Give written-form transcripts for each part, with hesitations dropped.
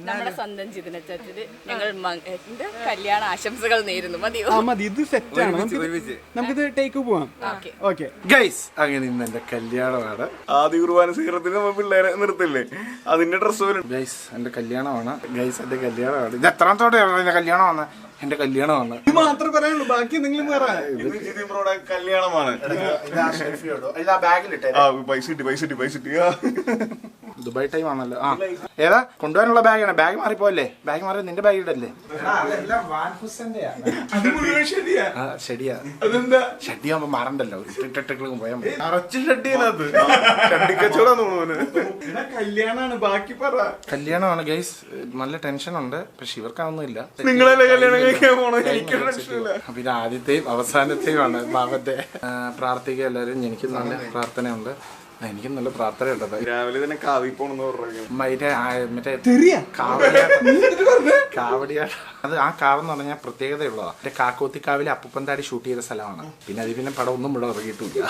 നമ്മുടെ സ്വന്തം ജിതിനച്ചന് ഞങ്ങൾ കല്യാണ ആശംസകൾ നേരുന്നു. മതിയോ? മതി, ഇത് സെറ്റാണ്. നമുക്കിത് ടേക്ക് പോവാം. ഓക്കെ ഗൈസ്, അങ്ങനെ ഇന്ന് എന്റെ കല്യാണമാണ്. ആദ്യ കുർബാന സ്വീകരണത്തിന് നമ്മൾ പിള്ളേരെ നിർത്തില്ലേ, അതിന്റെ ഡ്രസ്സ് പോലും. ഗൈസ്, എന്റെ കല്യാണമാണ്. ഗൈസ്, എന്റെ കല്യാണമാണ്. ഇത് എത്രാമത്തോടെ എന്റെ കല്യാണമാണ്. എന്റെ കല്യാണമാണ്. ഇത് മാത്രമേ പറയാനുള്ളൂ, ബാക്കി എന്തെങ്കിലും കല്യാണമാണ്. പൈസ ദുബായ് ടൈം ആണല്ലോ. ഏതാ കൊണ്ടുപോകാനുള്ള ബാഗാണ്. ബാഗ് മാറിപ്പോയല്ലേ? ബാഗ് മാറി നിന്റെ ബാഗ് ഇടല്ലേ? ശരിയാ, ഷഡിയാകുമ്പോ മാറണ്ടല്ലോ, പോയാൽ മതി. കല്യാണമാണ്, ബാക്കി പറ. കല്യാണമാണ് ഗൈസ്, നല്ല ടെൻഷൻ ഉണ്ട്. പക്ഷെ ഇവർക്കാവുന്നില്ല. നിങ്ങളല്ലേ കല്യാണം കഴിക്കാൻ പോണോ? പിന്നെ ആദ്യത്തെയും അവസാനത്തെയും ആണ് ഭാവത്തെ. പ്രാർത്ഥിക്കുക എല്ലാവരും. എനിക്ക് നല്ല പ്രാർത്ഥനയുണ്ട്. എനിക്കും നല്ല പ്രാർത്ഥനയുണ്ട്. രാവിലെ തന്നെ കാവി പോണെന്ന് പറഞ്ഞു. മറ്റേ കാവടിയാട്ട. അത് ആ കാവെന്ന് പറഞ്ഞാൽ പ്രത്യേകതയുള്ളതാണ്. മറ്റേ കാക്കോത്തിക്കാവിലെ അപ്പുപ്പന്താടി ഷൂട്ട് ചെയ്ത സ്ഥലമാണ്. പിന്നെ അത് പിന്നെ പടം ഒന്നും ഇവിടെ ഇറങ്ങിയിട്ടില്ല.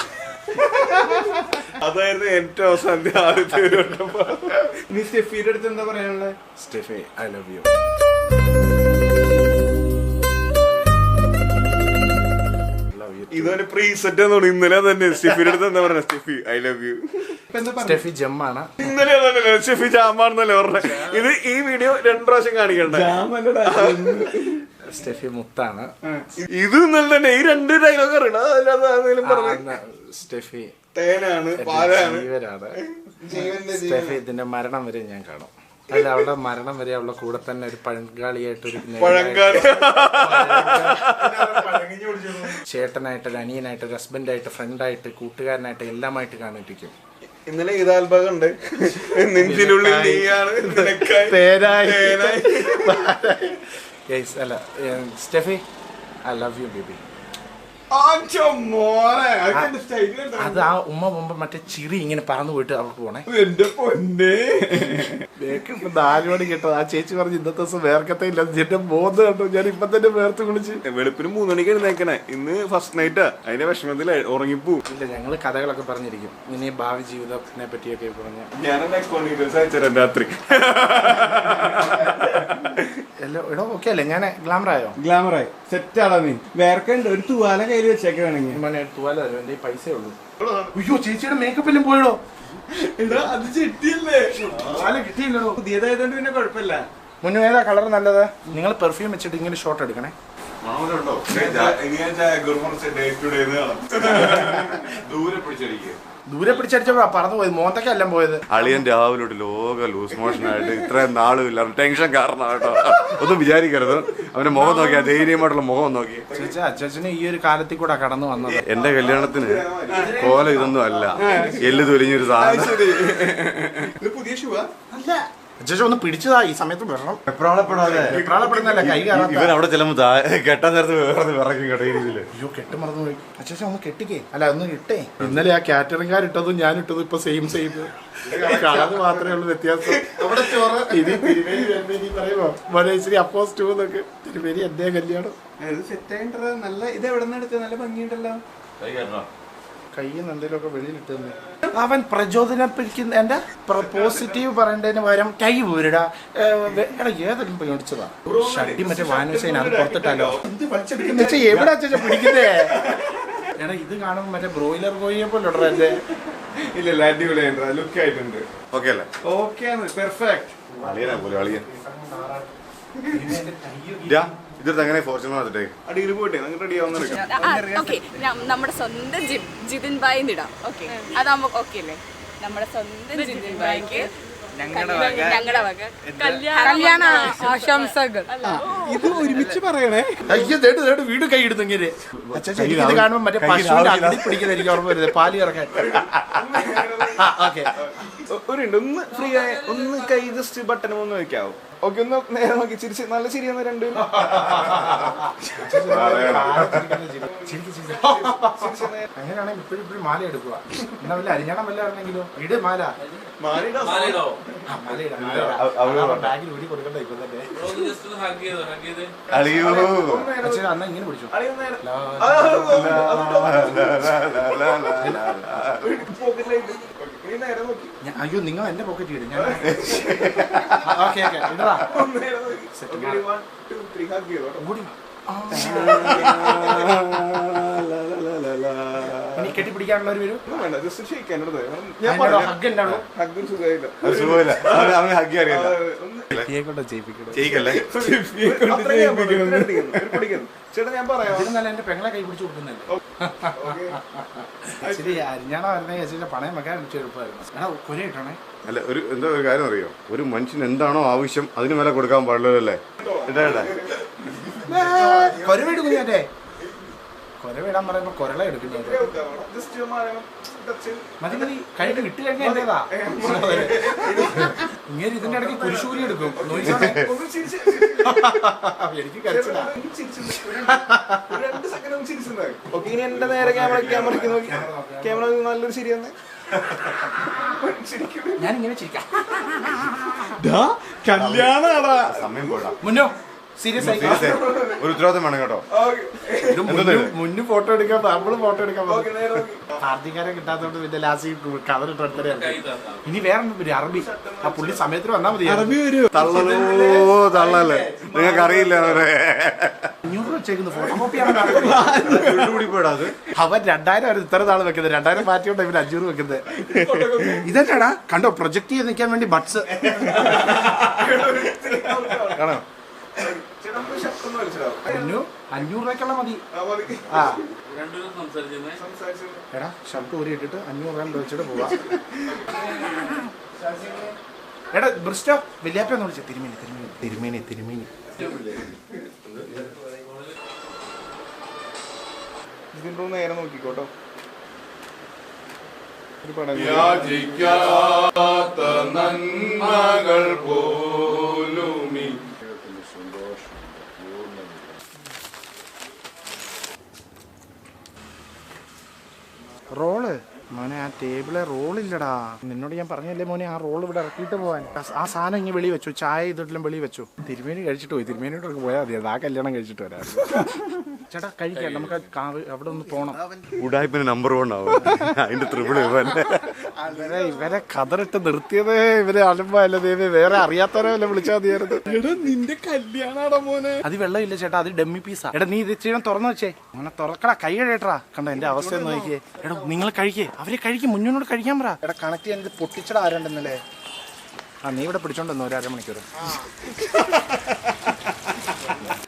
അതായിരുന്നു ഏറ്റവും അവസാനത്തെ ആദ്യത്തെ. നീ സ്റ്റെഫിയുടെ അടുത്ത് എന്താ പറയാനുള്ളത്? Steffi, I love you. ഇതൊരു പ്രീസെറ്റ് ആണ്. ഇന്നലെ തന്നെ സ്റ്റെഫിയുടെ അടുത്ത് എന്താ പറഞ്ഞ? Steffi, I love you. Steffi ജമ്മാണ്. ഇന്നലെ അതല്ലേ സ്റ്റെഫി ജാമാണെന്നല്ലേ പറഞ്ഞ. ഇത് ഈ വീഡിയോ 2 പ്രാവശ്യം കാണിക്കണ്ട. സ്റ്റെഫി മുത്താണ്. ഇത് ഇന്നലെ തന്നെ ഈ 2 ഡയലോഗ് അറിയണം. സ്റ്റെഫി തേനാണ്, പാലാണ്, ജീവനാണ്. സ്റ്റെഫി ഇതിന്റെ മരണം വരെ ഞാൻ കാണും. അല്ല, അവളുടെ മരണം വരെ അവളുടെ കൂടെ തന്നെ ഒരു പഴങ്കാളിയായിട്ടൊരു ചേട്ടനായിട്ട്, ഒരു അനിയനായിട്ട്, ഒരു ഹസ്ബൻഡായിട്ട്, ഫ്രണ്ടായിട്ട്, കൂട്ടുകാരനായിട്ട്, എല്ലാമായിട്ട് കാണിപ്പിക്കും. ഇന്നലെ ഈദാൽഭാഗം ഉണ്ട്. നെഞ്ചിനുള്ളിൽ നീയാണ് അല്ല Steffi, I love U baby. അത് ആ ഉമ്മ മുമ്പ് മറ്റേ ചിരി ഇങ്ങനെ പറന്നു പോയിട്ട് അവർക്ക് പോണേ. എന്റെ പൊന്നെ, 4 മണി കേട്ടോ. ആ ചേച്ചി പറഞ്ഞ് ഇന്നത്തെ ദിവസം വേർക്കത്തെ ഇല്ല. എന്റെ ബോധം കേട്ടോ, ഞാൻ ഇപ്പൊ തന്നെ വേർത്ത് കുളിച്ച്. വെളുപ്പിന് 3 മണിക്ക് എഴുന്നേക്കണേ. ഇന്ന് ഫസ്റ്റ് നൈറ്റാ. അതിന്റെ വിഷമത്തിൽ ഉറങ്ങിപ്പോ. ഇല്ല, ഞങ്ങള് കഥകളൊക്കെ പറഞ്ഞിരിക്കും. ഇനി ഭാവി ജീവിതത്തിനെ പറ്റിയൊക്കെ പറഞ്ഞ ഞാനെന്റെ അക്കൗണ്ട് ഡീറ്റെയിൽസ് അയച്ചുതരാം രാത്രി. എടോ ഓക്കെ അല്ലേ? ഞാൻ ഗ്ലാമറായോ? ഗ്ലാമറായി സെറ്റാടാ. നീ വേർക്കുണ്ട്. ഒരു തുവാല കയ്യിൽ വെച്ചേക്ക് വേണമെങ്കിൽ. തുവാല തരും, എന്റെ പൈസ ഉള്ളൂ. അയ്യോ, ചേച്ചിയുടെ മേക്കപ്പ് എല്ലാം പോയടോ. അത് ചെട്ടിയല്ലേ? കിട്ടിയില്ലടോ. പുതിയതായതുകൊണ്ട് പിന്നെ കുഴപ്പമില്ല. മുന്നേ ഏതാ കളർ നല്ലത്? നിങ്ങൾ പെർഫ്യൂം വെച്ചിട്ട് ഇങ്ങനെ ഷോട്ട് എടുക്കണേ. ദൂരെ പിടിച്ചടിച്ചപ്പോ പറന്നു പോയത്. മോന്തക്കെല്ലാം പോയത്. അളിയൻ രാവിലെ ലോക ലൂസ് മോഷൻ ആയിട്ട് ഇത്രയും നാളും ഇല്ല. ടെൻഷൻ കാരണം കേട്ടോ, ഒന്നും വിചാരിക്കരുത്. അവന്റെ മുഖം നോക്കിയാ, ധൈര്യമായിട്ടുള്ള മുഖം നോക്കി. ചേച്ചാ, അച്ഛന് ഈ ഒരു കാലത്തിൽ കൂടെ കടന്നു വന്നത്. എന്റെ കല്യാണത്തിന് കോല ഇതൊന്നും അല്ല, എല്ല് തൊലിഞ്ഞൊരു സാധനം. പുതിയ ഷൂവാ? അല്ല, അച്ഛൻ ഒന്ന് പിടിച്ചതാ. ഈ സമയത്ത് വരണം. വെപ്രാളപ്പെടുന്നല്ല, കൈ കാണാൻ. ഇവൻ അവിടെ ചെല്ലുമ്പോ കെട്ടാൻ നേരത്ത് വിറക്കും കേട്ടോ ഈ രീതിയില്. അയ്യോ, കെട്ട് മറന്നു പോയി. അച്ഛൻ ഒന്ന് കെട്ടിക്കേ. അല്ല, ഒന്ന് ഇട്ടേ. ഇന്നലെ ആ കാറ്ററിംഗുകാരിട്ടതും ഞാൻ ഇട്ടതും ഇപ്പൊ സെയിം കളർ മാത്രമേ ഉള്ളൂ വ്യത്യാസം. ഇനി തിരുമേനി വരുമ്പോ പറയുമ്പോ മനേശ്വരി അപ്പോസ് 2 എന്നൊക്കെ. തിരുമേനി എന്റെ കല്യാണം സെറ്റായിട്ടത്. നല്ല ഇത് എവിടെ നിന്ന് എടുത്തത്? നല്ല ഭംഗിയുണ്ടല്ലോ. കയ്യിൽ നിന്ന് എന്തെങ്കിലുമൊക്കെ വെളിയിലിട്ടെന്ന്. അവൻ പ്രചോദനപ്പിക്കുന്ന എന്റെ പോസിറ്റീവ് പറയേണ്ടതിന് പകരം കൈ പോരിടാ. എടാ, ഏതെങ്കിലും പേടിച്ചതാ. ഷഡ്ഡി മറ്റേ വാനുസൈൻ അത് പുറത്തിട്ടാലോ. എവിടെ അച്ഛാ പിടിക്കുന്നേ? എടാ, ഇത് കാണുമ്പോ മറ്റേ ബ്രോയിലർ കോഴിയെ പോലെ ഉണ്ടോ എന്റെ? ഇല്ല, അടിപൊളിയായിട്ട് ലുക്ക് ആയിട്ടുണ്ട്. ഓക്കെ അല്ലേ? ഓക്കെയാണ്, പെർഫെക്റ്റ്. അളിയനാ പോലെ അളിയൻ. ഇതൊരു അങ്ങനെ ഫോർച്യൂണർ വെച്ചിട്ടേ അടിയിൽ പോയിട്ടേ നമുക്ക് റെഡി ആവുന്ന. ഓക്കെ, നമ്മുടെ സ്വന്തം ജിതിൻ ബായി ഇടാം. ഓക്കെ, അതാകുമ്പോ ഓക്കെ അല്ലേ? നമ്മുടെ സ്വന്തം ജിതിൻ ബായിക്ക് ഞങ്ങളുടെ വക കല്യാണ ആശംസകൾ. ഇത് ഒരുമിച്ച് പറയണേ. അയ്യോ, വീട് കൈ ഇടുന്നെങ്കില് ഇത് കാണുമ്പോ മറ്റേ പശുവിന്റെ അകടി പിടിക്കുന്നതായിരിക്കും ഓർമ്മ വരുന്നത്. പാല് ഇറക്കാൻ. ഒന്ന് ഫ്രീ ആയ ഒന്ന് കൈ ജസ്റ്റ് ബട്ടൺ ഒന്ന് വെക്കാവോ? ഓക്കെ, ഒന്ന് നേരെ നോക്കി ചിരിച്ച് നല്ല ചിരിയെന്ന് 2. അങ്ങനെയാണെങ്കിൽ ഇപ്പോഴും മാല എടുക്കുക. എന്നാ വല്ല അരിഞ്ഞണം വല്ല ആണെങ്കിലോ ഇട് മാല. ബാഗിൽ ഊരി കൊടുക്കണ്ടേ ഇപ്പൊ തന്നെ. അന്ന് ഇങ്ങനെ പിടിച്ചു. നേരെ നോക്കി. അയ്യോ നിങ്ങൾ എന്റെ പോക്കറ്റ് ഇടും ഞാൻ. ഓക്കെ ഓക്കെ ഇടാ. നേരെ നോക്കി. Okay, 1, 2, 3 hug ചെയ്തോ. കൂടി ഇനി കെട്ടിപ്പിടിക്കാനുള്ളവർ വരും. വേണ്ട, ജസ്റ്റ് ഷെയ്ക്കാൻ ഞാൻ പറഞ്ഞു. ഹഗ് ഉണ്ടാവും. ഹഗ് സുഖമായില്ല. സുഖമില്ല, അവന് ഹഗ് അറിയില്ല. ചെയ്യിക്കല്ലേ ചേട്ടാ ഞാൻ പറയാം. ഇതിനല്ല എന്റെ പെങ്ങളെ കൈ പിടിച്ച് കൊടുക്കുന്നല്ലേ. ശരി അരിഞ്ഞാണോ വരുന്ന ചേച്ചിന്റെ പണയം വെക്കാൻ എളുപ്പമായിരുന്നു. എടാ കൊല കിട്ടണേ. അല്ല, ഒരു എന്താ ഒരു കാര്യം അറിയോ, ഒരു മനുഷ്യന് എന്താണോ ആവശ്യം അതിന് വില കൊടുക്കാൻ പാടില്ലല്ലേ. ഇതാ കൊരവിടും കുഞ്ഞാറ്റേ. കൊരവിടാൻ പറയുമ്പോ കൊരള എടുക്കുന്നത് മതി മതി. കഴിഞ്ഞ് വിട്ട് കഴിഞ്ഞാൽ എന്റേതാ. ഇങ്ങനെ ഇതിന്റെ ഇടയ്ക്ക് കുരിശൂരി എടുക്കും. എനിക്ക് കരച്ചില്ല. ഓക്കെ, ഇനി എന്റെ നേരെ ക്യാമറയ്ക്ക് നോക്കി. ക്യാമറ നല്ലൊരു ശരിയെന്ന് ഞാൻ ഇങ്ങനെ ചിരിക്കാം. കല്യാണാടാ. സമയം പോടാ. മുന്നോ സീരിയസ് ആയി ഒരു ഉത്തരവാദിത്തം വേണം കേട്ടോ. മുന്നു ഫോട്ടോ എടുക്കാം, നമ്മള് ഫോട്ടോ എടുക്കാൻ ആർത്തിക്കാരെ കിട്ടാത്തോണ്ട് പിന്നെ ലാസ്റ്റ് കവറിട്ട്. ഇനി വേറെ ഒരു അറബി. ആ പുള്ളി സമയത്തിന് വന്നാൽ മതി. അറബി വരും. തള്ളല്ലേ, നിങ്ങൾക്ക് അറിയില്ല അവരെ. 500 വെച്ചേക്കുന്നു ഫോട്ടോ കോപ്പി. അവൻ 2000 ആയിരുന്നു ഇത്ര നാൾ വെക്കുന്നത്. 2000 മാറ്റിയോണ്ട് ഇവര് 500 വെക്കുന്നത്. ഇതെന്നാടാ കണ്ടോ, പ്രൊജക്ട് ചെയ്ത് നിൽക്കാൻ വേണ്ടി ബഡ്സ് കാണോ. 500 രൂപയ്ക്കുള്ള മതി. ആ എടാ ഷർട്ട് ഊരി ഇട്ടിട്ട് 500 രൂപ വെച്ചിട്ട് പോവാ. എടാ ബ്രിസ്റ്റോ വലിയാപ്പെന്ന് വിളിച്ച തിരുമേനി തിരുമേനി തിരുമേനി തിരുമേനി. ഇതിന്റെ നേരെ നോക്കിക്കോട്ടോ. നന്മകൾ പോലും റോള് മോനെ, ആ ടേബിളെ റോളില്ലടാ. നിന്നോട് ഞാൻ പറഞ്ഞല്ലേ മോനെ, ആ റോൾ ഇവിടെ ഇറക്കിയിട്ട് പോവാൻ. ആ സാധനം ഇങ്ങനെ വെളി വെച്ചു, ചായ ഇതെല്ലാം വെളി വെച്ചു. തിരുമേനി കഴിച്ചിട്ട് പോയി. തിരുമേനിയോടൊക്കെ പോയാൽ മതി. ആ കല്യാണം കഴിച്ചിട്ട് വരാം. ചേട്ടാ കഴിക്കാം, നമുക്ക് അവിടെ ഒന്ന് പോണം. ഉടായ്പിന് നമ്പർ 1 ആവും. അതിന്റെ ത്രിപിള് ഇവരെ കതറിട്ട് നിർത്തിയത് ഇവരെ അലമ്പല്ലേ ദൈവം. വേറെ അറിയാത്തവരെ വല്ല വിളിച്ചാൽ മതിയായിരുന്നു. നിന്റെ കല്യാണാടാ മോനെ. അത് വെള്ളമില്ല ചേട്ടാ, അത് ഡമ്മി പീസാ. എടാ നീ ഇത് ചെയ്യണം, തുറന്നു വെച്ചേ. അങ്ങനെ തുറക്കടാ, കൈ കഴിയട്ടാ. കണ്ടോ എന്റെ അവസ്ഥ ഒന്ന് നോക്കിയേ. എടാ നിങ്ങൾ കഴിക്കേ, അവരെ കഴിക്കും, മുന്നോട് കഴിക്കാൻ പറ. എടാ കണക്ട് ചെയ്യാൻ പൊട്ടിച്ചട ആരുണ്ടെന്നല്ലേ. ആ നീ ഇവിടെ പിടിച്ചോണ്ടെന്നോ ഒരു അരമണിക്കൂർ.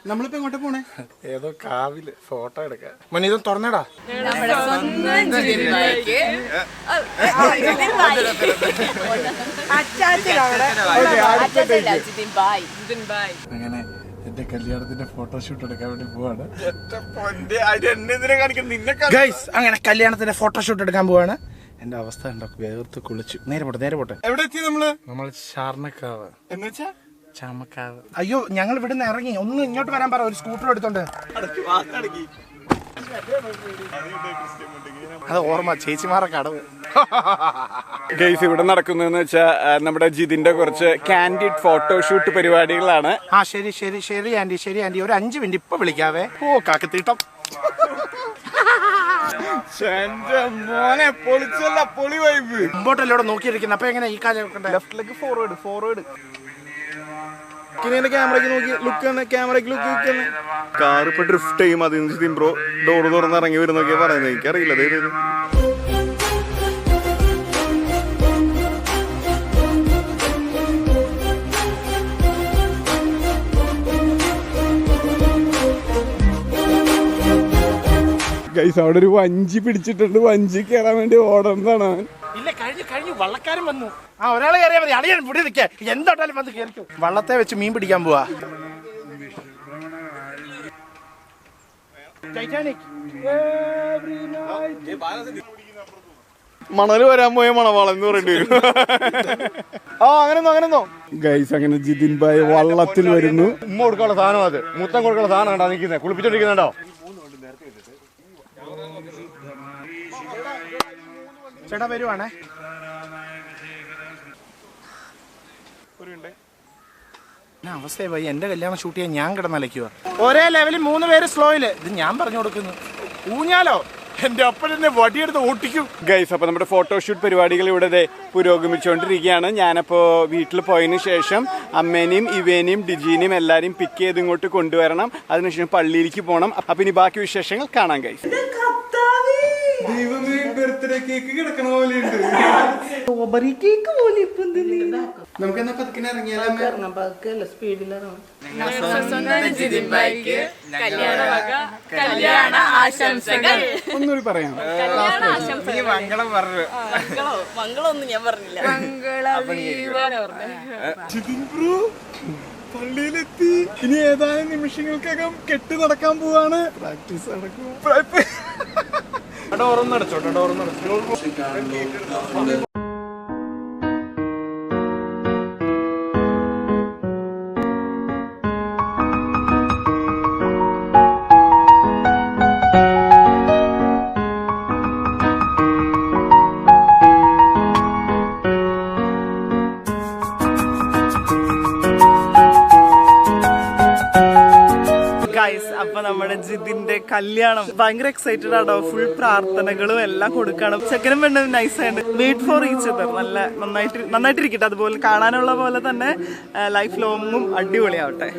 നമ്മളിപ്പോ എങ്ങോട്ട് പോണേ? ഏതോ കാവില് ഫോട്ടോ എടുക്കാൻ. മോനെ ഇതൊന്ന് തുറന്നടാ. നമ്മുടെ സ്വന്തം ജിതിൻ ഭായിക്ക് അങ്ങനെ എന്റെ കല്യാണത്തിന്റെ ഫോട്ടോഷൂട്ട് എടുക്കാൻ വേണ്ടി പോവാണ്. ഗൈസ് അങ്ങനെ കല്യാണത്തിന്റെ ഫോട്ടോഷൂട്ട് എടുക്കാൻ പോവാണ്. എന്റെ അവസ്ഥ ഉണ്ടോ, വേർത്ത് കുളിച്ചു. നേരെ പോട്ടെ നേരെ പോട്ടെ. എവിടെ എത്തി നമ്മൾ ഷാർണക്കാവ് എന്ന് വെച്ചാ ചമക്കാവ്. അയ്യോ ഞങ്ങൾ ഇവിടുന്ന് ഇറങ്ങി. ഒന്ന് ഇങ്ങോട്ട് വരാൻ പറ, ഒരു സ്കൂട്ടർ എടുത്തോണ്ട്. അത് ഓർമ്മ, ചേച്ചിമാരെ കടവ്. ഗൈസ് ഇവിടെ നടക്കുന്നതെന്ന് വെച്ചാൽ നമ്മുടെ ജിതിന്റെ കുറച്ച് കാൻഡിഡ് ഫോട്ടോഷൂട്ട് പരിപാടികളാണ്. ആ ശരി ശരി ശരി ആന്റി, ശരി ആന്റി. ഒരു 5 മിനിറ്റ് ഇപ്പൊ വിളിക്കാവേ. ഓ കാക്കത്തീട്ടം. മോനെ പൊളിച്ചല്ല, പൊളി വൈബ്. മുമ്പോട്ടല്ലോ നോക്കിയിരിക്കുന്നത്. അപ്പൊ എങ്ങനെ ഈ കാലം ലെഫ്റ്റിലേക്ക് ഫോർവേഡ്. ക്യാമറയ്ക്ക് നോക്കി ലുക്ക്, ക്യാമറയ്ക്ക് ലുക്ക്. കാർ ഇപ്പൊ ഡ്രിഫ്റ്റ് ചെയ്യും. അതിന് ബ്രോ ഡോറ് തുറന്ന് ഇറങ്ങി വരുന്നൊക്കെ പറയുന്നത്. എനിക്കറിയില്ല. ഗൈസ് അവിടെ ഒരു വഞ്ചി പിടിച്ചിട്ടുണ്ട്. വഞ്ചി കയറാൻ വേണ്ടി ഓടുന്നതാണ് അവൻ. ഇല്ല കഴിഞ്ഞു വള്ളക്കാരൻ വന്നു. ആ ഒരാളെ കയറിയാ മതി. അളിയൻ ഇവിടെ നിൽക്കേ, എന്തായാലും വന്ന് കയറിക്കും. വള്ളത്തെ വെച്ച് മീൻ പിടിക്കാൻ പോവാ. മണല് വരാൻ പോയ മണവാളം എന്ന് പറയേണ്ടി വരും. ആ അങ്ങനെന്നോ ഗൈസ്. അങ്ങനെ ജിതിൻ ഭായ് വള്ളത്തിൽ വരുന്നു. ഉമ്മ കൊടുക്കാനുള്ള സാധനം, അത് മുത്തം കൊടുക്കാനുള്ള സാധനം കണ്ടാ നിൽക്കുന്നത്, കുളിപ്പിച്ചോണ്ടിരിക്കുന്നുണ്ടോ. ചേട്ടാ വരുവാണേ. അവസ്ഥ പോയി. എന്റെ കല്യാണം ഷൂട്ട് ചെയ്യാൻ ഞാൻ കിടന്നലയ്ക്കുക. ഒരേ ലെവലിൽ 3 പേര് സ്ലോയില്. ഇത് ഞാൻ പറഞ്ഞു കൊടുക്കുന്നു. ഊഞ്ഞാലോ എന്റെ അപ്പൻ എന്നെ വടിയെടുത്ത് ഓട്ടിക്കും. ഗൈസ്, അപ്പോൾ നമ്മുടെ ഫോട്ടോഷൂട്ട് പരിപാടികൾ ഇവിടെ പുരോഗമിച്ചുകൊണ്ടിരിക്കുകയാണ്. ഞാനപ്പോൾ വീട്ടിൽ പോയതിനു ശേഷം അമ്മേനെയും ഇവേനെയും ഡിജീനെയും എല്ലാവരെയും പിക്ക് ചെയ്ത് ഇങ്ങോട്ട് കൊണ്ടുവരണം. അതിനുശേഷം പള്ളിയിലേക്ക് പോകണം. അപ്പം ഇനി ബാക്കി വിശേഷങ്ങൾ കാണാം ഗൈസ്. ബർത്ത്ഡേ കേക്ക് കിടക്കണ പോലെയുണ്ട്. നമുക്കെന്നാ പതുക്കെ ഇറങ്ങിയാലോ? സ്പീഡിലിറങ്ങും. കല്യാണ ആശംസകൾ. ഒന്നുകൂടി പറയാം. മംഗളൊന്നും ഞാൻ പറഞ്ഞില്ല. പള്ളിയിലെത്തി. ഇനി ഏതാനും നിമിഷങ്ങൾക്കകം കെട്ട് നടക്കാൻ പോവാണ്. പ്രാക്ടീസ് നടക്കും. ഡോറൊന്നടച്ചോ. അപ്പൊ നമ്മുടെ ജിതിന്റെ കല്യാണം ഭയങ്കര എക്സൈറ്റഡ് ആണോ. ഫുൾ പ്രാർത്ഥനകളും എല്ലാം കൊടുക്കണം. ചെക്കനും പെണ്ണും നൈസായിട്ട് വെയിറ്റ് ഫോർ ഈച്ച് അതർ. നല്ല നന്നായിട്ടിരിക്കട്ടെ. അതുപോലെ കാണാനുള്ള പോലെ തന്നെ ലൈഫ് ലോങ്ങും അടിപൊളിയാവട്ടെ.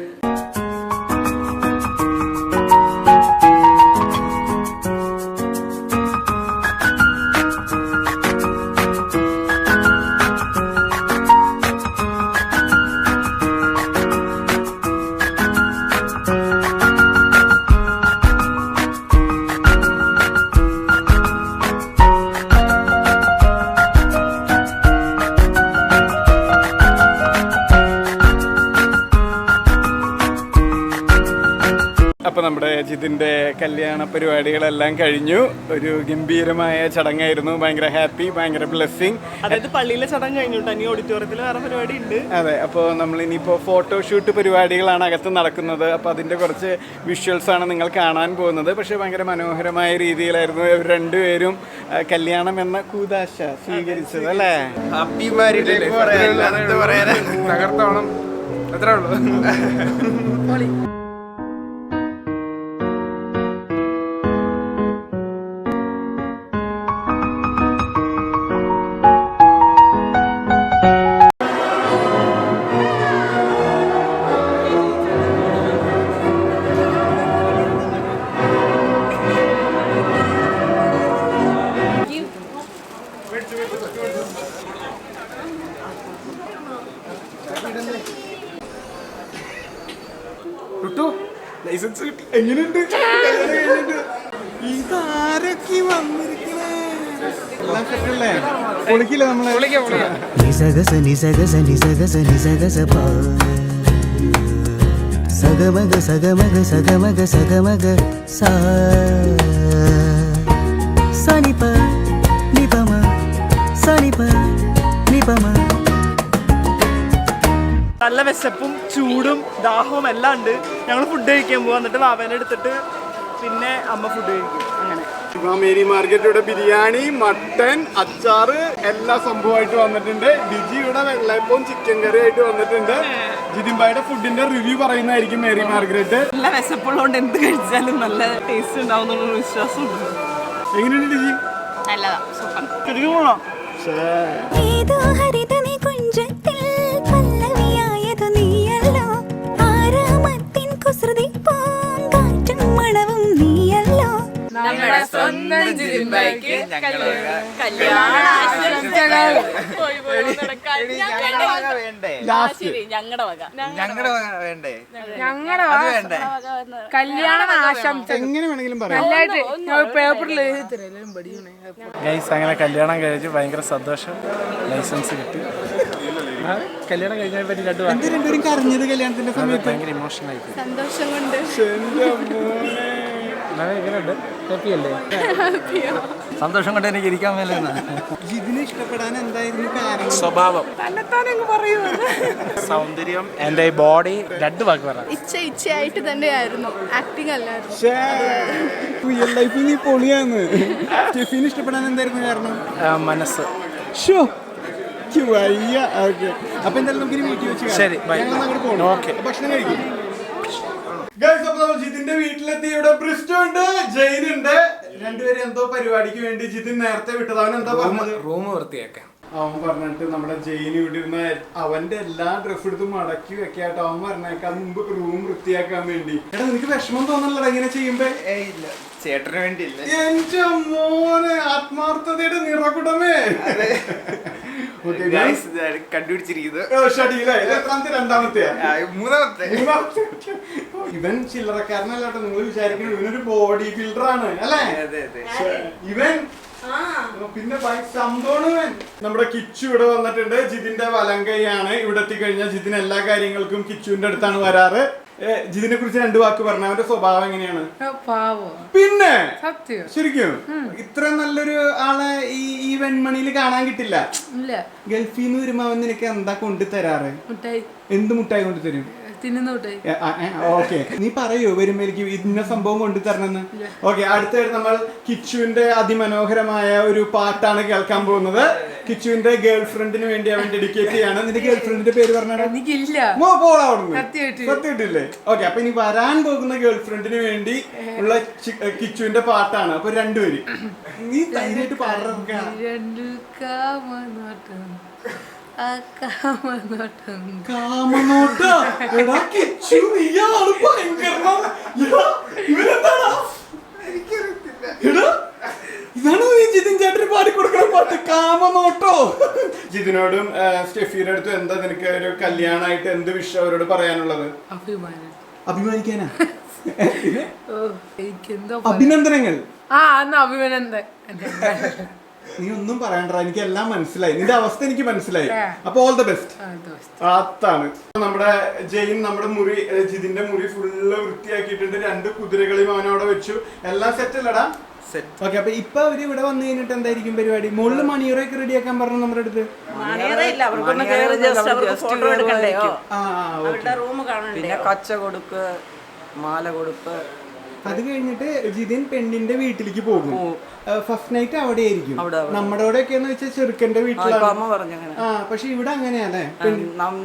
അപ്പോൾ നമ്മുടെ ജിതിൻ്റെ കല്യാണ പരിപാടികളെല്ലാം കഴിഞ്ഞു. ഒരു ഗംഭീരമായ ചടങ്ങായിരുന്നു. ഭയങ്കര ഹാപ്പി, ഭയങ്കര ബ്ലെസ്സിങ്. അതായത് പള്ളിയിലെ ചടങ്ങ് കഴിഞ്ഞു. ഇനി ഓഡിറ്റോറിയത്തിൽ വേറെ പരിപാടി ഉണ്ട്. അതെ, അപ്പോൾ നമ്മളിനിയിപ്പോൾ ഫോട്ടോഷൂട്ട് പരിപാടികളാണ് അകത്ത് നടക്കുന്നത്. അപ്പോൾ അതിൻ്റെ കുറച്ച് വിഷ്വൽസാണ് നിങ്ങൾ കാണാൻ പോകുന്നത്. പക്ഷേ ഭയങ്കര മനോഹരമായ രീതിയിലായിരുന്നു ഇവർ രണ്ടുപേരും കല്യാണം എന്ന കൂദാശ സ്വീകരിച്ചത് അല്ലേ? ഹാപ്പി മാരീഡ് തകർത്തോണം. അത്രേ ഉള്ളൂ. ലൈസൻസ് കിട്ടി. എങ്ങനെയുണ്ട്? ഇതാരൊക്കെ വന്നിരിക്കണേ? എല്ലാം സെറ്റല്ലേ? പൊളിക്കില്ല നമ്മളെ? നിസഗസ നിസഗസ നിസഗസ നിസഗസ പ സഗമഗ സഗമഗ സഗമഗ സഗമഗ സ സനിപ നിപമ സനിപ നിപമ. നല്ല വിശപ്പും ചൂടും ദാഹവും എല്ലാം ഉണ്ട്. ഞങ്ങൾ ഫുഡ് കഴിക്കാൻ പോവാ. എന്നിട്ട് വാവനെ എടുത്തിട്ട് പിന്നെ അമ്മ ഫുഡ് കഴിക്കും. അങ്ങനെ മേരി മാർക്കറ്റിയുടെ ബിരിയാണി, മട്ടൻ, അച്ചാറ് എല്ലാ സംഭവമായിട്ട് വന്നിട്ടുണ്ട്. ഡിജി ഇവിടെ വെള്ളയപ്പവും ചിക്കൻ കറി ആയിട്ട് വന്നിട്ടുണ്ട്. ജിതിൻബായുടെ ഫുഡിന്റെ റിവ്യൂ പറയുന്നതായിരിക്കും മേരി മാർക്കറ്റ്. നല്ല വിശപ്പുള്ളതുകൊണ്ട് എന്ത് കഴിച്ചാലും നല്ല ടേസ്റ്റ് ഉണ്ടാവും എന്നുള്ള വിശ്വാസമുണ്ട്. എങ്ങനെയുണ്ട് ഡിജി? നല്ലതാ, സൂപ്പർ. ശരിക്കും പോണോ? ഏതോ ഹരിതമി കുഞ്ചത്തിൽ പല്ലവിയായതു നീയല്ലോ. ആരാമത്തിൻ കുസൃതി പൂങ്കാറ്റും മണവും നീയല്ലോ. നമ്മുടെ സ്വന്തം ജിതിൻബായിക്ക് കല്യാണ ആശംസകൾ. ഞങ്ങളുടെ വക വേണ്ടേ? കല്യാണ ആശംസ എങ്ങനെ വേണമെങ്കിലും പറയാം. പേപ്പറിൽ ഗൈസ്, അങ്ങനെ കല്യാണം കഴിച്ച് ഭയങ്കര സന്തോഷം. ലൈസൻസ് കിട്ടി. കല്യാണം കഴിഞ്ഞ പറ്റി രണ്ടുപേരും കരഞ്ഞത് കല്യാണത്തിന്റെ സമയത്ത് ഭയങ്കര ഇമോഷണൽ ആയി. സന്തോഷം കൊണ്ട്. എങ്ങനെയുണ്ട്? ഹാപ്പി അല്ലേ? സന്തോഷം കൊണ്ട് എനിക്ക് ഇരിക്കാൻ മേലെന്ന്. ഇതിനെ ഇഷ്ടപ്പെടാൻ എന്തായിരുന്നു കാരണം? സ്വഭാവം, സൗന്ദര്യം, എന്റെ ബോഡി. രണ്ട് വാക്ക് പറ. ഇച്ഛയായിട്ട് തന്നെയായിരുന്നു, ആക്ടിങ് അല്ലായിരുന്നു. റിയൽ ലൈഫിൽ നീ പൊളിയാന്ന്. സ്റ്റെഫിനെ ഇഷ്ടപ്പെടാൻ എന്തായിരുന്നു കാരണം? മനസ്സ്. ഷോ വയ്യ. ഓക്കെ, അപ്പൊ എന്തായാലും നമുക്ക് വീട്ടിൽ വെച്ച് ശരി, ബൈ. ഓക്കെ, ഭക്ഷണം കഴിക്കും. ജിതിന്റെ വീട്ടിലെത്തി. ഇവിടെ ബ്രിസ്റ്റോ ഉണ്ട്, ജെയിൻ ഉണ്ട്, രണ്ടുപേരും എന്തോ പരിപാടിക്ക് വേണ്ടി ജിതിൻ നേരത്തെ വിട്ടത്. അവൻ എന്താ പറഞ്ഞത്? റൂം വൃത്തിയാക്കാൻ. അവൻ പറഞ്ഞിട്ട് നമ്മുടെ ജയിന് ഇവിടെ ഇരുന്ന അവന്റെ എല്ലാ ഡ്രസ്സ് എടുത്ത് മടക്കി വെക്കാട്ടോ. അവൻ പറഞ്ഞേക്കാൻ മുമ്പ് റൂം വൃത്തിയാക്കാൻ വേണ്ടി. എടാ നിനക്ക് വിഷമം തോന്നല്ലടാ ഇങ്ങനെ ചെയ്യുമ്പോ? ഇല്ല, ചേട്ടന് വേണ്ടിയില്ല. എന്റെ മോനെ ആത്മാർത്ഥതയുടെ നിറകുടമേ. കണ്ടുപിടിച്ചിരിക്കുന്നത് രണ്ടാമത്തെ മൂന്നാമത്തെ. ഇവൻ ചില്ലറക്കാരനല്ലാട്ടോ നിങ്ങൾ വിചാരിക്കുന്നത്. ഇവനൊരു ബോഡി ബിൽഡർ ആണ് അല്ലേ? ഇവൻ പിന്നെ സംഭവം നമ്മുടെ കിച്ചു ഇവിടെ വന്നിട്ടുണ്ട്. ജിതിന്റെ വലങ്കയാണ്. ഇവിടെ എത്തിക്കഴിഞ്ഞാൽ ജിതിന് എല്ലാ കാര്യങ്ങൾക്കും കിച്ചുവിന്റെ അടുത്താണ് വരാറ്. ജിതിനെ കുറിച്ച് 2 വാക്ക് പറഞ്ഞ അവന്റെ സ്വഭാവം എങ്ങനെയാണ്? പിന്നെ ശരിക്കും ഇത്ര നല്ലൊരു ആളെ ഈ വെൺമണിയിൽ കാണാൻ കിട്ടില്ല. ഗൾഫിൽ നിന്ന് വരുമ്പോ അവൻ നിനക്ക് എന്താ കൊണ്ടു തരാറ്? എന്ത് മുട്ടായി കൊണ്ടു തരും? ഓക്കെ, നീ പറയൂ വരുമ്പോ എനിക്ക് ഇന്ന സംഭവം കൊണ്ടു തരണമെന്ന്. ഓക്കെ, അടുത്തായിട്ട് നമ്മൾ കിച്ചുവിന്റെ അതിമനോഹരമായ ഒരു പാട്ടാണ് കേൾക്കാൻ പോകുന്നത്. കിച്ചുവിന്റെ ഗേൾ ഫ്രണ്ടിന് വേണ്ടി അവൻ ഡെഡിക്കേറ്റ് ചെയ്യാണ്. നിന്റെ ഗേൾ ഫ്രണ്ടിന്റെ പേര് പറഞ്ഞാൽ സത്യമായിട്ടില്ലേ? ഓക്കെ, അപ്പൊ ഇനി വരാൻ പോകുന്ന ഗേൾ ഫ്രണ്ടിന് വേണ്ടി ഉള്ള കിച്ചുവിന്റെ പാട്ടാണ്. അപ്പൊ രണ്ടുപേരും നീ ധൈര്യമായിട്ട് പാടുക. ഇതാണ് നീ ജിതിൻ ചേട്ടന് പാടിക്കൊടുക്കുന്ന പാട്ട്, കാമനോട്ടോ. ജിതിനോടും സ്റ്റെഫിയുടെ അടുത്തും എന്താ നിനക്ക് ഒരു കല്യാണമായിട്ട് എന്ത് വിഷയം അവരോട് പറയാനുള്ളത്? അഭിമാനിക്കാനാ? അഭിനന്ദനങ്ങൾ. നീ ഒന്നും പറയണ്ട, എനിക്ക് എല്ലാം മനസ്സിലായി. നിന്റെ അവസ്ഥ എനിക്ക് മനസ്സിലായി. അപ്പൊ ഓൾ ദ ബെസ്റ്റ്. അതാണ് നമ്മുടെ ജെയിൻ നമ്മുടെ മുറി, ജിതിന്റെ മുറി ഫുള്ള് വൃത്തിയാക്കിയിട്ടുണ്ട്. 2 കുതിരകളെയും അവനവിടെ വെച്ചു. എല്ലാം സെറ്റ് അല്ലടാ? ഓക്കെ, അപ്പൊ ഇപ്പൊ അവര് ഇവിടെ വന്നു കഴിഞ്ഞിട്ട് എന്തായിരിക്കും പരിപാടി? മുകളിൽ മണിയറൊക്കെ റെഡിയാക്കാൻ പറഞ്ഞു നമ്മുടെ അടുത്ത്. പിന്നെ കച്ച കൊടുപ്പ്, മാല കൊടുപ്പ്. അത് കഴിഞ്ഞിട്ട് ജിതിൻ പെണ്ണിന്റെ വീട്ടിലേക്ക് പോകും. ഫസ്റ്റ് നൈറ്റ് അവിടെ ആയിരിക്കും. നമ്മുടെ അവിടെ ഒക്കെ വെച്ചാൽ ചെറുക്കന്റെ വീട്ടിലാണ്. പക്ഷെ ഇവിടെ അങ്ങനെയാണേ,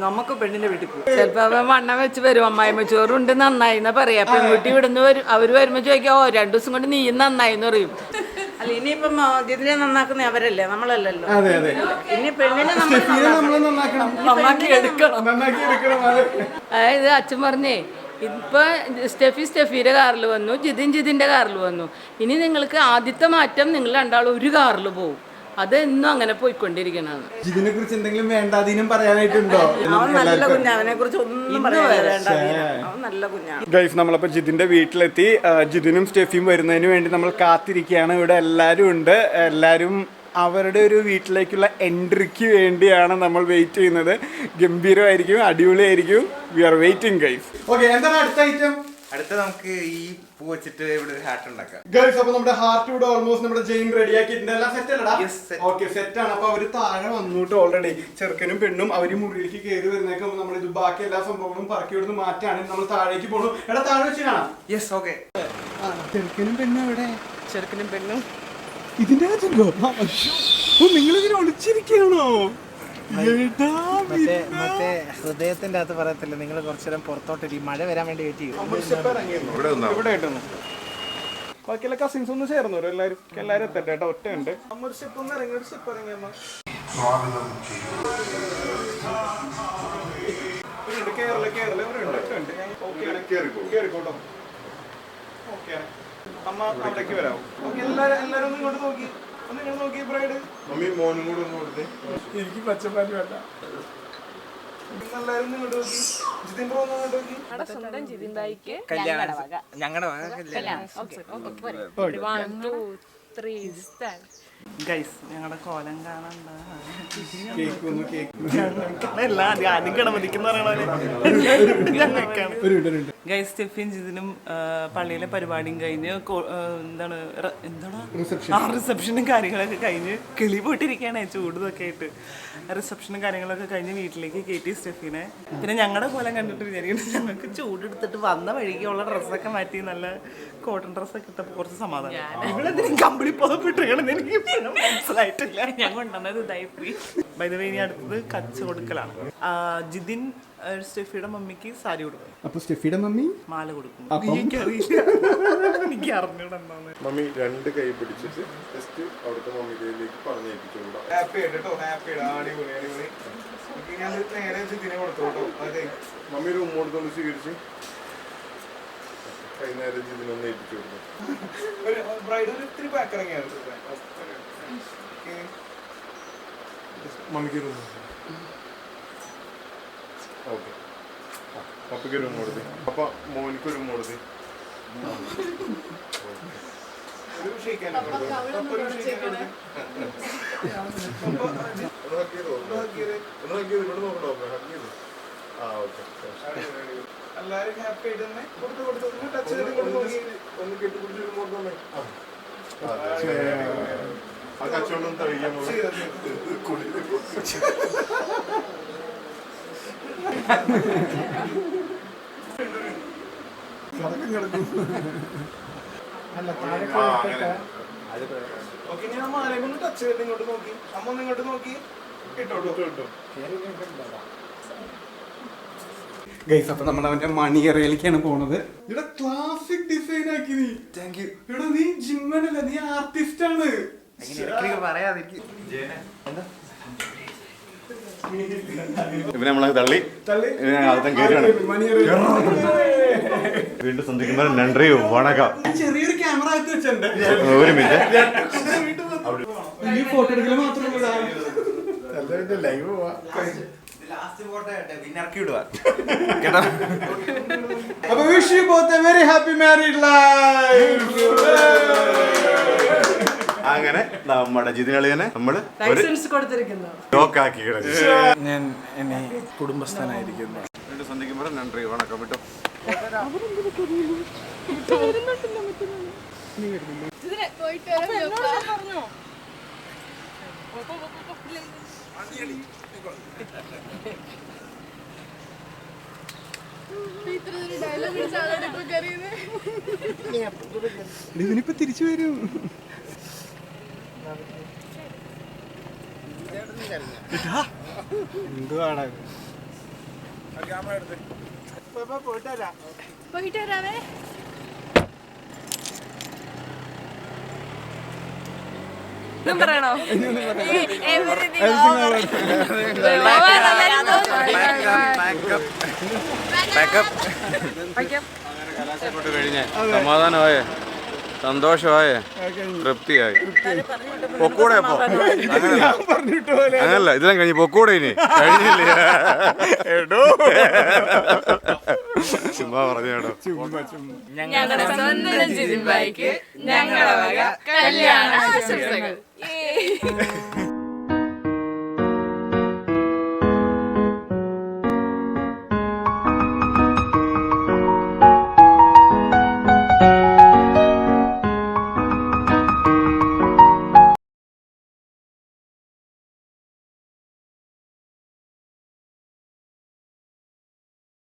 നമുക്ക് പെണ്ണിന്റെ വീട്ടിൽ പോകും. ചിലപ്പോ വണ്ണം വെച്ച് വരും. അമ്മായിമ്മ ചോറുണ്ട് നന്നായി എന്നാ പറയാ. പെൺകുട്ടി ഇവിടുന്ന് വരും. അവര് വരുമ്പോ ചോദിക്കാ 2 ദിവസം കൊണ്ട് നീ നന്നായി എന്ന് പറയും. അല്ല, ഇനിയിപ്പം ജിതിനെ നന്നാക്കുന്ന അവരല്ലേ, നമ്മളല്ലല്ലോ. അതെ അതെ, ഇനി പെണ്ണിനെ നമ്മൾ നന്നാക്കി എടുക്കണം. അതായത് അച്ഛൻ പറഞ്ഞേ, ഇപ്പൊ സ്റ്റെഫിയുടെ കാറിൽ വന്നു, ജിതിന്റെ കാറിൽ വന്നു. ഇനി നിങ്ങൾക്ക് ആദ്യത്തെ മാറ്റം നിങ്ങൾ രണ്ടാളും ഒരു കാറിൽ പോകും. അത് എന്നും അങ്ങനെ പോയിക്കൊണ്ടിരിക്കണാണ്. ജിതിനെ കുറിച്ച് എന്തെങ്കിലും വേണ്ടാതീനം പറയാനായിട്ടുണ്ടോ? നല്ല കുഞ്ഞാ, അവനെ കുറിച്ച് ഒന്നും പറയാനില്ല. അവൻ നല്ല കുഞ്ഞാണ്. ഗൈസ്, നമ്മളപ്പോൾ ജിതിന്റെ വീട്ടിലെത്തി. ജിതിനും സ്റ്റെഫിയും വരുന്നതിന് വേണ്ടി നമ്മൾ കാത്തിരിക്കുകയാണ്. ഇവിടെ എല്ലാവരും ഉണ്ട്. എല്ലാവരും അവരുടെ ഒരു വീട്ടിലേക്കുള്ള എൻട്രിക്ക് വേണ്ടിയാണ് നമ്മൾ വെയിറ്റ് ചെയ്യുന്നത്. ഗംഭീരമായിരിക്കും, അടിപൊളിയായിരിക്കും. We are waiting guys. Okay, എന്താണ് അടുത്ത ഐറ്റം? അടുത്ത നമുക്ക് ഈ പൂ വെച്ചിട്ട് ഇവിടെ ഒരു ഹാർട്ട് ഉണ്ടാക്കാം. ഗൈസ്, അപ്പൊ നമ്മുടെ ഹാർട്ട് ഇവിടെ ഓൾമോസ്റ്റ് നമ്മുടെ ജെയിൻ റെഡിയാക്കിയിട്ടുണ്ട്. എല്ലാം സെറ്റ് അല്ലടാ? ഓക്കെ, സെറ്റ് ആണ്. അപ്പൊ അവര് താഴെ വന്നിട്ട് ഓൾറെഡി ചെറുക്കനും പെണ്ണും അവര് മുറിയിലേക്ക് കയറി വരുന്നേക്കും. നമ്മൾ ഇത് ബാക്കി എല്ലാ സംഭവങ്ങളും പറക്കി ഇവിടുന്ന് മാറ്റാണ്. നമ്മൾ താഴേക്ക് പോകണം. എടാ, താഴെ വെച്ച് കാണാം. Yes, okay. ചെറുക്കനും പെണ്ണും എവിടെ? ചെറുക്കനും പെണ്ണും ഇതിന്റെ അകത്തുണ്ടോ? നിങ്ങൾ ഇതിനെ ഒളിച്ചിരിക്കണോ? മറ്റേ ഹൃദയത്തിന്റെ അകത്ത് പറയത്തില്ല, നിങ്ങൾ കുറച്ചുനേരം പുറത്തോട്ട് മഴ വരാൻ വേണ്ടി വെയിറ്റ് ചെയ്യും. ബാക്കിയുള്ള കസിൻസ് ഒന്ന് ചേർന്നു എല്ലാരും എത്തട്ടെ കേട്ടോ. ഒറ്റ ഉണ്ട്. ഒരു സ്റ്റെപ്പ് ഒന്ന് ഇറങ്ങി, ഒരു സ്റ്റെപ്പ് ഇറങ്ങിയമ്മ. കേറിക്കോട്ടോ. ഓക്കെ, അമ്മ അവിടേക്ക് വരാമോ? എല്ലാരും ഒന്ന് ഇങ്ങോട്ട് നോക്കി, ഒന്ന് ഇങ്ങോട്ട് നോക്കി. ബ്രൈഡ് മോനും കൂടെ ഒന്ന് കൊടുത്തേ. എനിക്ക് പച്ചപ്പാല് വേണ്ട. എല്ലാരും ഇങ്ങോട്ട് നോക്കി. ജിതിൻ ബ്രോ ഒന്ന് നോക്കി. സ്വന്തം ജിതിൻ ബായിക്ക് ഞങ്ങളുടെ ഗൈസ്, ഞങ്ങളുടെ കോലം കാണണ്ട. ആദ്യം ഗണപതിക്കുന്ന ഗൈസ്, സ്റ്റെഫിയും ജിതിനും പള്ളിയിലെ പരിപാടിയും കഴിഞ്ഞ് റിസപ്ഷനും കാര്യങ്ങളൊക്കെ കഴിഞ്ഞ് കിളി പോയിട്ടിരിക്കുകയാണ് ചൂടൊക്കെ ആയിട്ട്. റിസപ്ഷനും കാര്യങ്ങളൊക്കെ കഴിഞ്ഞ് വീട്ടിലേക്ക് കയറ്റി സ്റ്റെഫിനെ. പിന്നെ ഞങ്ങളുടെ കോലം കണ്ടിട്ട് വിചാരിക്കുന്നത് ഞങ്ങൾക്ക് ചൂടെടുത്തിട്ട് വന്ന വഴിക്കുള്ള ഡ്രസ്സൊക്കെ മാറ്റി നല്ല കോട്ടൺ ഡ്രസ്സൊക്കെ ഇട്ടപ്പോൾ കുറച്ച് സമാധാനം. ഇവിടെ കമ്പിളി പോകപ്പെട്ടിരിക്കണമെന്ന് എനിക്ക് മനസ്സിലായിട്ടില്ല. ഞാൻ കൊണ്ടുവന്നത് ഇതായി പോയി. ബൈ ദ വേ, ഇനി അടുത്തത് കച്ച കൊടുക്കലാണ്. ജിതിൻ സ്റ്റെഫിയുടെ മമ്മിക്ക് സാരി കൊടുക്കും, അപ്പൊ സ്റ്റെഫിയുടെ മമ്മി മാല കൊടുക്കും. അപ്പം? എനിക്കറിയില്ല, എനിക്ക് അറിഞ്ഞൂടെ എന്താന്ന്. മമ്മി 2 കൈ പിടിച്ചിട്ട് ജസ്റ്റ് അവിടുത്തെ മമ്മിയിലേക്ക് പറഞ്ഞേൽപ്പിച്ചോളൂ. ഹാപ്പി ആയിട്ടോ, ഹാപ്പി അടിപൊളി അടിപൊളി. ഞാൻ നേരെ ജിതിനെ കൊടുത്തോട്ടോ. അതെ, മമ്മി ഒരു ഉമ്മോടത്തോണ്ട് സ്വീകരിച്ച് വൈകുന്നേരം ഇതിനൊന്ന് ഏൽപ്പിച്ചു കൊടുക്കും. ബ്രൈഡ് ഒരു ഇത്തിരി ബാക്ക് ഇറങ്ങിയാണ്. മമ്മിക്ക് റൂം ഓക്കെ. പപ്പയ്ക്ക് ഒരു റൂം കൊടുത്ത്, പപ്പ മോനിക്ക് ഒരു റൂം കൊടുത്ത്. ഒരു ഷെയ്ക്കാനാ എല്ലാരും ഹാപ്പി ആയിട്ട് തന്നെ കൊടുത്തു ടച്ച് ചെയ്ത് കൊടുത്തു. ഒന്ന് കെട്ടിപ്പിടിച്ചൊരു മോർമ്മ ആ കച്ചവടം തഴിക്കാൻ ഓക്കെ, ഞാൻ മാലയും കൊണ്ട് ടച്ച് ചെയ്ത് ഇങ്ങോട്ട് നോക്കി. അമ്മ ഒന്ന് ഇങ്ങോട്ട് നോക്കി ഇട്ടോ. ഗൈസ്, അപ്പൊ നമ്മൾ അവന്റെ മണി എറയിലേക്കാണ് പോണത്. ഇവിടെ ക്ലാസിക് ഡിസൈൻ ആക്കി നീ. Thank you. ഇവിടെ നീ ജിമ്മനല്ല, നീ ആർട്ടിസ്റ്റ് ആണ്. ഇവനെ നമ്മളെ തള്ളി അകത്തം കയറിയാണ്. വീണ്ടും സന്ധിക്കുമ്പോൾ നன்றി വണക്കം. ചെറിയൊരു ക്യാമറ ആക്കി വെച്ചിട്ടുണ്ട്. ഒരു മിനിറ്റ്, ഈ ഫോട്ടോ എടുക്കല് മാത്രമല്ല. ലൈവ് പോവാ. ലാസ്റ്റ് ഫോട്ടോ വിന്നർക്കി വിടുക. അപ്പൊ wish you both a very happy married life. അങ്ങനെ നമ്മുടെ ജിതിനളിയനെ നമ്മള് ലോക്കാക്കി കിടക്കും. ഞാൻ എന്നെ കുടുംബസ്ഥനായിരിക്കുന്നു. വീണ്ടും സന്ധിക്കുമ്പോൾ നன்றി വണക്കം വിട്ടോ. ഇതിനിപ്പോ തിരിച്ചു വരും. എന്തുവാണ് പോയിട്ട് വരാവേ. പറയണോ? കഴിഞ്ഞ സമാധാനമായേ, സന്തോഷമായേ, തൃപ്തിയായി. പൊക്കൂടെ അപ്പൊ അങ്ങനല്ല, ഇതിലും കഴിഞ്ഞ് പൊക്കൂടെ ഇനി കഴിഞ്ഞില്ലേ? ചുമ്മാ പറഞ്ഞോ. ഞങ്ങളുടെ സ്വന്തം ജിതിൻ ഭായിക്ക് ഞങ്ങളുടെ വക കല്യാണ ആശംസകൾ.